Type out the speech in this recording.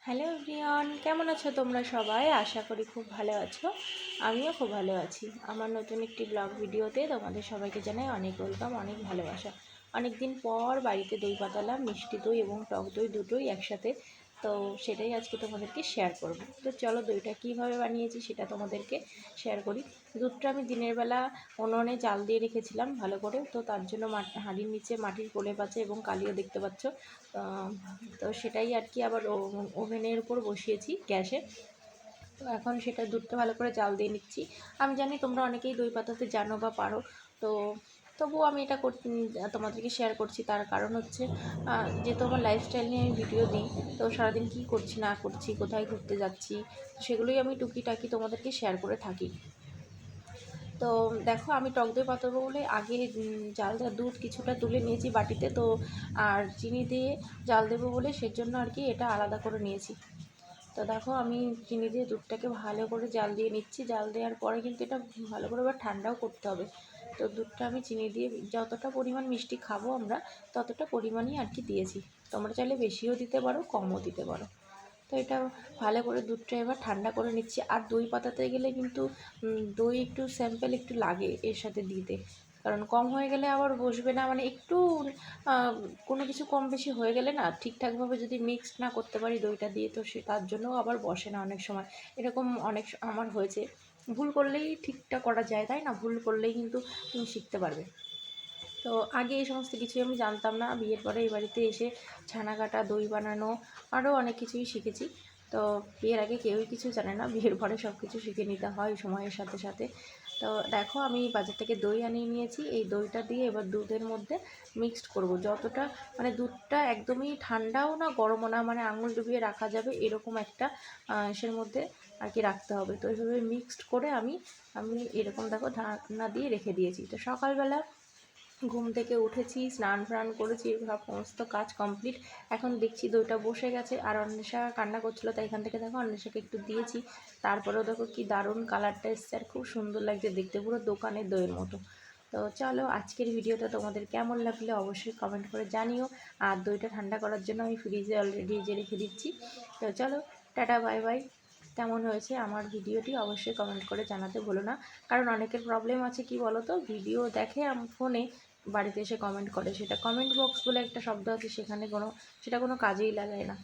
Hello everyone, কেমন আছো তোমরা সবাই? আশা করি খুব ভালো আছো। আমিও খুব ভালো আছি। আমার নতুন একটি ব্লগ ভিডিওতে তোমাদের সবাইকে জানাই অনেক ওয়েলকাম, অনেক ভালোবাসা। অনেক দিন পর বাড়িতে দই পাতালাম, মিষ্টি দই এবং টক দই দুটোই একসাথে। তো সেটাই আজকে তোমাদেরকে শেয়ার করব। তো চলো দইটা কীভাবে বানিয়েছি সেটা তোমাদেরকে শেয়ার করি। দুধটা আমি দিনের বেলা উনুনে জাল দিয়ে রেখেছিলাম ভালো করে। তো তার জন্য হাঁড়ির নিচে মাটির প্রলেপ আছে এবং কালিও দেখতে পাচ্ছ। তো সেটাই আর কি আবার ওভেনের উপর বসিয়েছি গ্যাসে। তো এখন সেটা দুধটা ভালো করে জাল দিয়ে নিচ্ছি। আমি জানি তোমরা অনেকেই দই পাতাতে জানো বা পারো, তো তবুও আমি এটা তোমাদেরকে শেয়ার করছি। তার কারণ হচ্ছে যেহেতু আমার লাইফস্টাইল নিয়ে আমি ভিডিও দিই, তো সারাদিন কী করছি না করছি, কোথায় ঘুরতে যাচ্ছি, সেগুলোই আমি টুকিটাকি তোমাদেরকে শেয়ার করে থাকি। তো দেখো আমি টক দই পাতাবো বলে আগে জাল দেওয়া দুধ কিছুটা তুলে নিয়েছি বাটিতে, তো আর চিনি দিয়ে জাল দেবো বলে সেজন্য আর কি এটা আলাদা করে নিয়েছি। তো দেখো আমি চিনি দিয়ে দুধটাকে ভালো করে জাল দিয়ে নিচ্ছি। জাল দেওয়ার পরে কিন্তু এটা ভালো করে আবার ঠান্ডাও করতে হবে। তো দুধটা আমি চিনি দিয়ে যতটা পরিমাণ মিষ্টি খাবো আমরা ততটা পরিমাণই আর কি দিয়েছি। তোমরা চাইলে বেশিও দিতে পারো, কমও দিতে পারো। তো এটা ভালো করে দুধটা এবার ঠান্ডা করে নিচ্ছি। আর দই পাতাতে গেলে কিন্তু দই একটু স্যাম্পল একটু লাগে এর সাথে দিতে, কারণ কম হয়ে গেলে আবার বসবে না, মানে একটু কোনো কিছু কম বেশি হয়ে গেলে না ঠিকঠাকভাবে যদি মিক্সড না করতে পারি দইটা দিয়ে, তো সে তার জন্যও আবার বসে না অনেক সময়। এরকম আমার হয়েছে। ভুল করলেই ঠিকটা করা যায়, তাই না? ভুল করলেই কিন্তু তুমি শিখতে পারবে। তো আগে এই সমস্ত কিছুই আমি জানতাম না। বিয়ের পরে এই বাড়িতে এসে ছানা কাটা, দই বানানো, আরও অনেক কিছুই শিখেছি। তো বিয়ের আগে কেউই কিছু জানে না, বিয়ের পরে সব কিছু শিখে নিতে হয় সময়ের সাথে সাথে। তো দেখো আমি বাজার থেকে দই আনিয়ে নিয়েছি। এই দইটা দিয়ে এবার দুধের মধ্যে মিক্সড করব যতটা, মানে দুধটা একদমই ঠান্ডাও না গরমও না, মানে আঙুল ডুবিয়ে রাখা যাবে এরকম একটা এর মধ্যে আর কি রাখতে হবে। তো এইভাবে মিক্সড করে আমি এরকম দেখো ঢাকনা দিয়ে রেখে দিয়েছি। তো সকালবেলা ঘুম থেকে উঠেছি, স্নান টান করেছি, সব সমস্ত কাজ কমপ্লিট। এখন দেখছি দইটা বসে গেছে, আর অন্বেষা কান্না করছিলো, তাই এখান থেকে দেখো অন্বেষাকে একটু দিয়েছি। তারপরেও দেখো কি দারুণ কালারটা এসছে, আর খুব সুন্দর লাগছে দেখতে, পুরো দোকানের দইয়ের মতো। তো চলো আজকের ভিডিওটা তোমাদের কেমন লাগলে অবশ্যই কমেন্ট করে জানিও। আর দইটা ঠান্ডা করার জন্য আমি ফ্রিজে অলরেডি রেখে দিচ্ছি। তো চলো টাটা, বাই বাই। কেমন হয়েছে আমার ভিডিওটি অবশ্যই কমেন্ট করে জানাতে ভুলো না। কারণ অনেকের প্রবলেম আছে কি বলো তো, ভিডিও দেখে ফোনে, বাড়িতে এসে কমেন্ট করে, সেটা কমেন্ট বক্স বলে একটা শব্দ আছে, সেখানে সেটা কোনো কাজেই লাগায় না।